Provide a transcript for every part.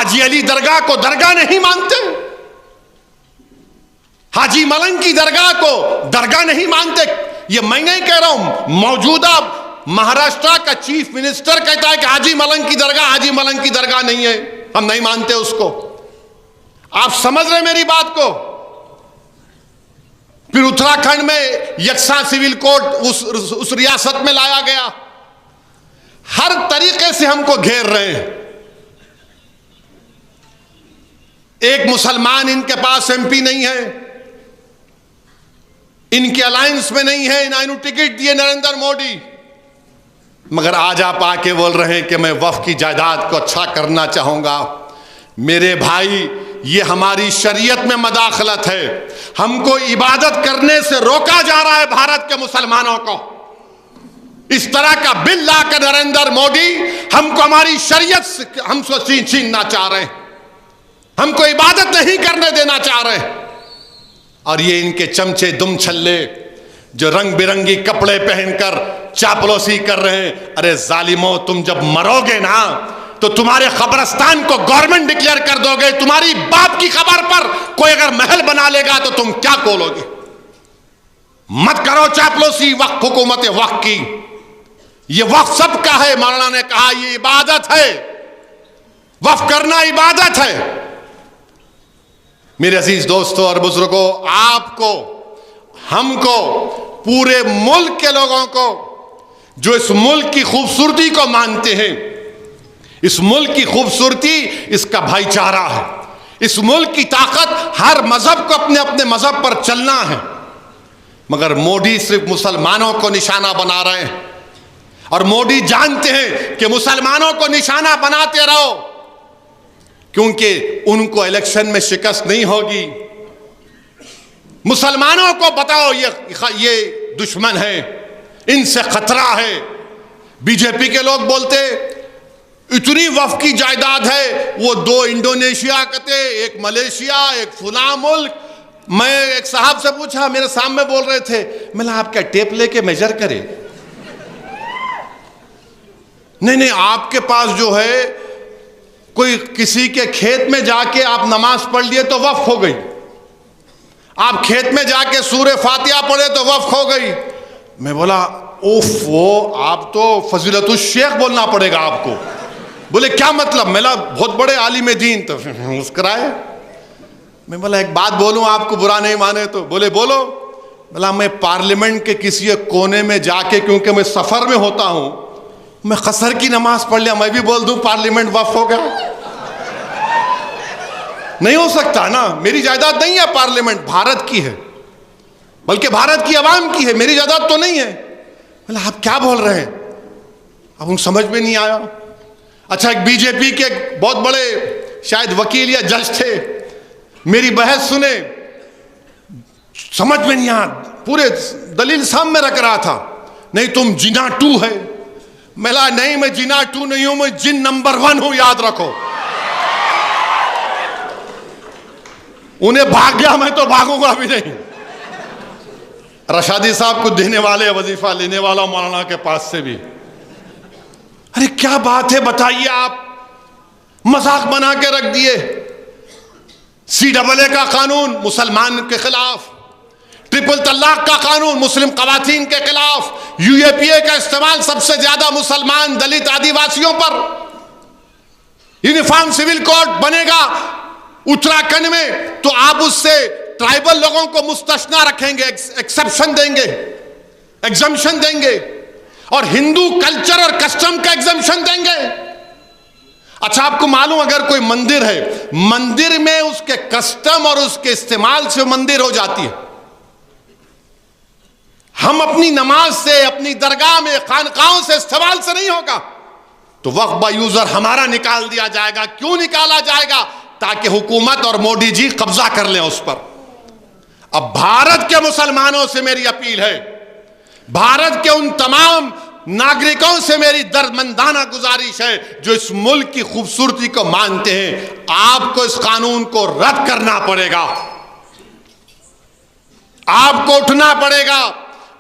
حاجی علی درگاہ کو درگاہ نہیں مانتے، حاجی ملنگ کی درگاہ کو درگاہ نہیں مانتے. یہ میں نہیں کہہ رہا ہوں، موجودہ مہاراشٹرا کا چیف منسٹر کہتا ہے کہ حاجی ملنگ کی درگاہ نہیں ہے، ہم نہیں مانتے اس کو. آپ سمجھ رہے میری بات کو؟ پھر اتراکھنڈ میں یکساں سول کوڈ اس ریاست میں لایا گیا. ہر طریقے سے ہم کو گھیر رہے ہیں. ایک مسلمان ان کے پاس ایم پی نہیں ہے، ان کے الائنس میں نہیں ہے، انہوں ٹکٹ دیے نریندر مودی، مگر آج آپ آ کے بول رہے ہیں کہ میں وقف کی جائیداد کو اچھا کرنا چاہوں گا. میرے بھائی، یہ ہماری شریعت میں مداخلت ہے. ہم کو عبادت کرنے سے روکا جا رہا ہے بھارت کے مسلمانوں کو. اس طرح کا بل لا کر نریندر مودی ہم کو ہماری شریعت سے ہم سے چھیننا چاہ رہے ہیں، ہم کو عبادت نہیں کرنے دینا چاہ رہے ہیں. اور یہ ان کے چمچے دم چھلے جو رنگ برنگی کپڑے پہن کر چاپلوسی کر رہے ہیں. ارے ظالموں، تم جب مرو گے نا تو تمہارے قبرستان کو گورنمنٹ ڈکلیئر کر دو گے. تمہاری باپ کی خبر پر کوئی اگر محل بنا لے گا تو تم کیا کھولو گے؟ مت کرو چاپلوسی وقف حکومت وقف کی. یہ وقف سب کا ہے. مولانا نے کہا یہ عبادت ہے، وقف کرنا عبادت ہے. میرے عزیز دوستوں اور بزرگوں، آپ کو، ہم کو، پورے ملک کے لوگوں کو جو اس ملک کی خوبصورتی کو مانتے ہیں، اس ملک کی خوبصورتی اس کا بھائی چارہ ہے. اس ملک کی طاقت ہر مذہب کو اپنے اپنے مذہب پر چلنا ہے. مگر مودی صرف مسلمانوں کو نشانہ بنا رہے ہیں، اور مودی جانتے ہیں کہ مسلمانوں کو نشانہ بناتے رہو کیونکہ ان کو الیکشن میں شکست نہیں ہوگی. مسلمانوں کو بتاؤ یہ دشمن ہے، ان سے خطرہ ہے. بی جے پی کے لوگ بولتے اتنی وقف کی جائیداد ہے، وہ 2 انڈونیشیا کہتے، ایک ملیشیا، ایک فلاں ملک. میں ایک صاحب سے پوچھا، میرے سامنے بول رہے تھے، میں نے آپ کیا ٹیپ لے کے میجر کرے؟ نہیں، آپ کے پاس جو ہے کوئی کسی کے کھیت میں جا کے آپ نماز پڑھ لیے تو وقف ہو گئی، آپ کھیت میں جا کے سورہ فاتحہ پڑھے تو وقف ہو گئی. میں بولا اوف، وہ آپ تو فضیلت الشیخ بولنا پڑے گا آپ کو. بولے کیا مطلب؟ میں بولا بہت بڑے عالم دین. تو مسکرائے. میں بولا ایک بات بولوں، آپ کو برا نہیں مانے تو؟ بولے بولو. بولا میں پارلیمنٹ کے کسی ایک کونے میں جا کے، کیونکہ میں سفر میں ہوتا ہوں، میں قصر کی نماز پڑھ لیا، میں بھی بول دوں پارلیمنٹ وقف ہو گیا؟ نہیں ہو سکتا نا. میری جائیداد نہیں ہے پارلیمنٹ، بھارت کی ہے، بلکہ بھارت کی عوام کی ہے، میری جائیداد تو نہیں ہے. بولا آپ کیا بول رہے ہیں؟ اب ان سمجھ میں نہیں آیا. اچھا، ایک بی جے پی کے بہت بڑے شاید وکیل یا جج تھے، میری بحث سنے، سمجھ میں نہیں آیا، پورے دلیل سامنے رکھ رہا تھا. نہیں تم جنا 2 ہے. میں کہا نہیں، میں جنا 2 نہیں ہوں، میں جن نمبر 1 ہوں، یاد رکھو. انہیں بھاگ گیا، میں تو بھاگوں گا بھی نہیں. رشادی صاحب کو دینے والے، وظیفہ لینے والا مولانا کے پاس سے بھی. ارے کیا بات ہے بتائیے، آپ مذاق بنا کے رکھ دیے. CAA کا قانون مسلمان کے خلاف، ٹرپل طلاق کا قانون مسلم خواتین کے خلاف، UAPA کا استعمال سب سے زیادہ مسلمان، دلت، آدیواسیوں پر. یونیفارم سول کوڈ بنے گا اتراکھنڈ میں تو آپ اس سے ٹرائبل لوگوں کو مستثنا رکھیں گے، ایکسپشن دیں گے، ایگزمپشن دیں گے، اور ہندو کلچر اور کسٹم کا ایگزمپشن دیں گے. اچھا، آپ کو معلوم اگر کوئی مندر ہے، مندر میں اس کے کسٹم اور اس کے استعمال سے مندر ہو جاتی ہے. ہم اپنی نماز سے، اپنی درگاہ میں، خانقاہوں سے استعمال سے نہیں ہوگا تو وقف با یوزر ہمارا نکال دیا جائے گا. کیوں نکالا جائے گا؟ تاکہ حکومت اور مودی جی قبضہ کر لیں اس پر. اب بھارت کے مسلمانوں سے میری اپیل ہے، بھارت کے ان تمام ناگرکوں سے میری دردمندانہ گزارش ہے جو اس ملک کی خوبصورتی کو مانتے ہیں، آپ کو اس قانون کو رد کرنا پڑے گا، آپ کو اٹھنا پڑے گا.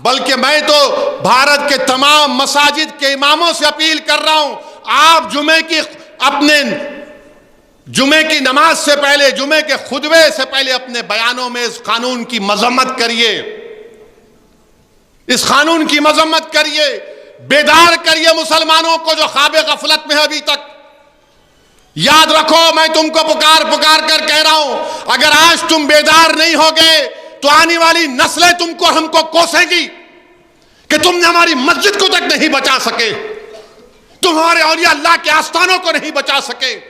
بلکہ میں تو بھارت کے تمام مساجد کے اماموں سے اپیل کر رہا ہوں، آپ جمعے کی اپنے جمعے کی نماز سے پہلے، جمعے کے خطبے سے پہلے اپنے بیانوں میں اس قانون کی مذمت کریے، اس قانون کی مذمت کریے، بیدار کریے مسلمانوں کو جو خواب غفلت میں ہے ابھی تک۔ یاد رکھو، میں تم کو پکار پکار کر کہہ رہا ہوں، اگر آج تم بیدار نہیں ہوگے تو آنے والی نسلیں تم کو، ہم کو کوسیں گی کہ تم نے ہماری مسجد کو تک نہیں بچا سکے، تم ہمارے اولیاء اللہ کے آستانوں کو نہیں بچا سکے،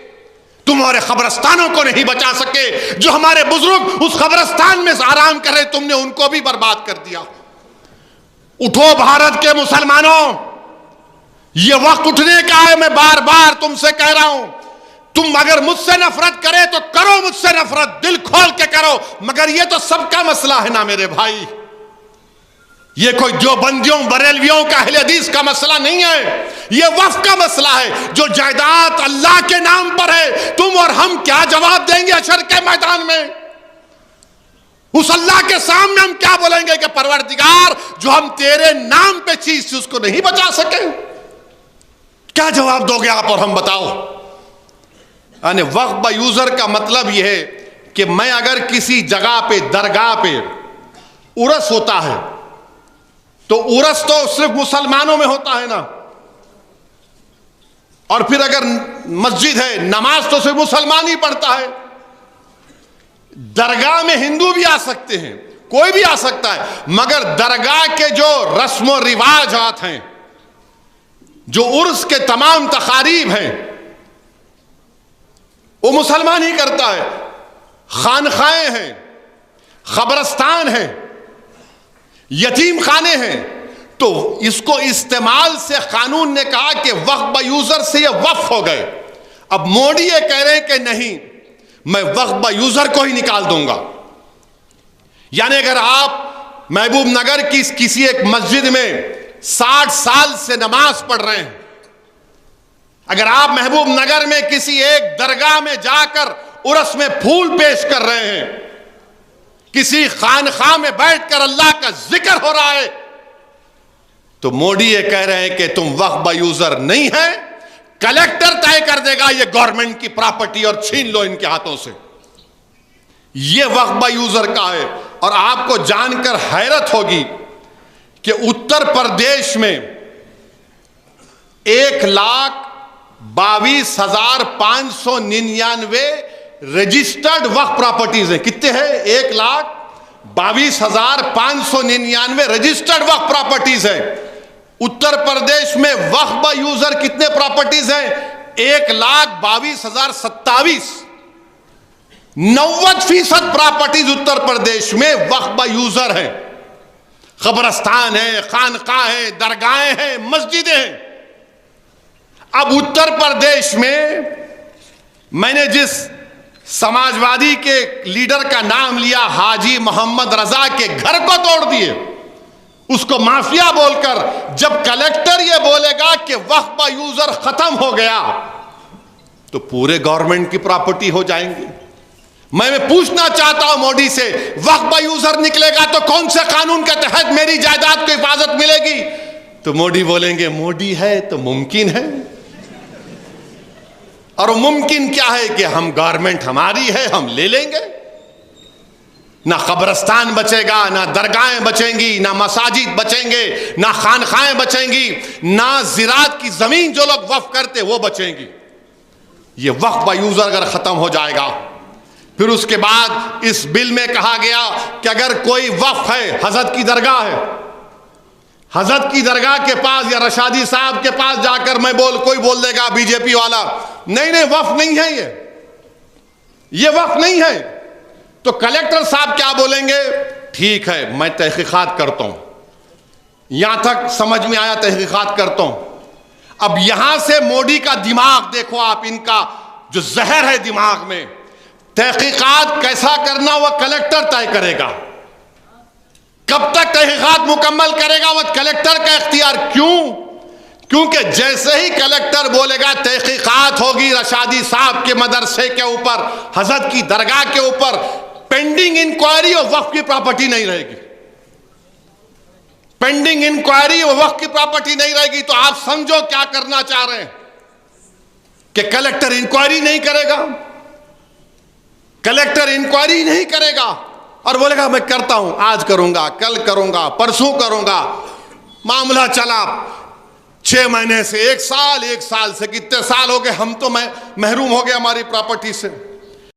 تم ہمارے قبرستانوں کو نہیں بچا سکے، جو ہمارے بزرگ اس قبرستان میں آرام کر رہے تم نے ان کو بھی برباد کر دیا۔ اٹھو بھارت کے مسلمانوں، یہ وقت اٹھنے کا ہے، میں بار بار تم سے کہہ رہا ہوں۔ تم اگر مجھ سے نفرت کرے تو کرو مجھ سے نفرت، دل کھول کے کرو، مگر یہ تو سب کا مسئلہ ہے نا میرے بھائی، یہ کوئی جو بندیوں بریلویوں کا اہل حدیث کا مسئلہ نہیں ہے، یہ وقف کا مسئلہ ہے، جو جائیداد اللہ کے نام پر ہے۔ تم اور ہم کیا جواب دیں گے حشر کے میدان میں؟ اس اللہ کے سامنے ہم کیا بولیں گے کہ پروردگار، جو ہم تیرے نام پہ چیز تھی اس کو نہیں بچا سکے؟ کیا جواب دو گے آپ اور ہم؟ بتاؤ۔ یعنی وقف با یوزر کا مطلب یہ ہے کہ میں اگر کسی جگہ پہ، درگاہ پہ عرس ہوتا ہے تو عرس تو صرف مسلمانوں میں ہوتا ہے نا، اور پھر اگر مسجد ہے، نماز تو صرف مسلمان ہی پڑھتا ہے۔ درگاہ میں ہندو بھی آ سکتے ہیں، کوئی بھی آ سکتا ہے، مگر درگاہ کے جو رسم و رواجات ہیں، جو عرس کے تمام تقاریب ہیں، وہ مسلمان ہی کرتا ہے۔ خانقاہیں ہیں، قبرستان ہیں، یتیم خانے ہیں، تو اس کو استعمال سے قانون نے کہا کہ وقف با یوزر سے یہ وقف ہو گئے۔ اب مودی یہ کہہ رہے ہیں کہ نہیں، میں وقف با یوزر کو ہی نکال دوں گا۔ یعنی اگر آپ محبوب نگر کی کسی ایک مسجد میں 60 سال سے نماز پڑھ رہے ہیں، اگر آپ محبوب نگر میں کسی ایک درگاہ میں جا کر عرس میں پھول پیش کر رہے ہیں، کسی خانقاہ میں بیٹھ کر اللہ کا ذکر ہو رہا ہے، تو مودی یہ کہہ رہے ہیں کہ تم وقف با یوزر نہیں ہے، کلیکٹر طے کر دے گا یہ گورنمنٹ کی پراپرٹی اور چھین لو ان کے ہاتھوں سے۔ یہ وقف با یوزر کا ہے۔ اور آپ کو جان کر حیرت ہوگی کہ اتر پردیش میں 1,22,599 رجسٹرڈ وقف پراپرٹیز ہیں۔ کتنے ہیں؟ 1,22,599 رجسٹرڈ وقف پراپرٹیز ہیں۔ اتر پردیش میں وقف با یوزر کتنے پراپرٹیز ہیں؟ 1,22,027۔ 90% پراپرٹیز اتر پردیش میں وقف با یوزر ہیں۔ قبرستان ہیں، خانقاہ ہیں، درگاہیں ہیں، مسجدیں ہیں۔ اب اتر پردیش میں نے جس سماجوادی کے لیڈر کا نام لیا، حاجی محمد رضا کے گھر کو توڑ دیے، اس کو مافیا بول کر، جب کلیکٹر یہ بولے گا کہ وقف با یوزر ختم ہو گیا تو پورے گورنمنٹ کی پراپرٹی ہو جائیں گی۔ میں پوچھنا چاہتا ہوں مودی سے، وقف با یوزر نکلے گا تو کون سے قانون کے تحت میری جائیداد کو حفاظت ملے گی؟ تو مودی بولیں گے مودی ہے تو ممکن ہے، اور ممکن کیا ہے کہ ہم گورنمنٹ ہماری ہے، ہم لے لیں گے۔ نہ قبرستان بچے گا، نہ درگاہیں بچیں گی، نہ مساجد بچیں گے، نہ خانقاہیں بچیں گی، نہ زراعت کی زمین جو لوگ وقف کرتے وہ بچیں گی۔ یہ وقف با یوزر اگر ختم ہو جائے گا، پھر اس کے بعد اس بل میں کہا گیا کہ اگر کوئی وقف ہے، حضرت کی درگاہ ہے، حضرت کی درگاہ کے پاس یا رشادی صاحب کے پاس جا کر کوئی بول دے گا بی جے پی والا، نہیں وقف نہیں ہے، یہ وقف نہیں ہے، تو کلیکٹر صاحب کیا بولیں گے؟ ٹھیک ہے، میں تحقیقات کرتا ہوں، یہاں تک سمجھ میں آیا، تحقیقات کرتا ہوں۔ اب یہاں سے مودی کا دماغ دیکھو آپ، ان کا جو زہر ہے دماغ میں، تحقیقات کیسا کرنا وہ کلیکٹر طے کرے گا، کب تک تحقیقات مکمل کرے گا وہ کلیکٹر کا اختیار۔ کیونکہ جیسے ہی کلیکٹر بولے گا تحقیقات ہوگی رشادی صاحب کے مدرسے کے اوپر، حضرت کی درگاہ کے اوپر، پینڈنگ انکوائری اور وقف کی پراپرٹی نہیں رہے گی، پینڈنگ انکوائری اور وقف کی پراپرٹی نہیں رہے گی۔ تو آپ سمجھو کیا کرنا چاہ رہے ہیں کہ کلیکٹر انکوائری نہیں کرے گا، کلیکٹر انکوائری نہیں کرے گا اور بولے گا میں کرتا ہوں، آج کروں گا، کل کروں گا، پرسوں کروں گا. معاملہ چلا 6 مہینے سے 1 سال، 1 سال سے کتنے سال ہو گئے، ہم تو محروم ہو گئے ہماری پراپرٹی سے.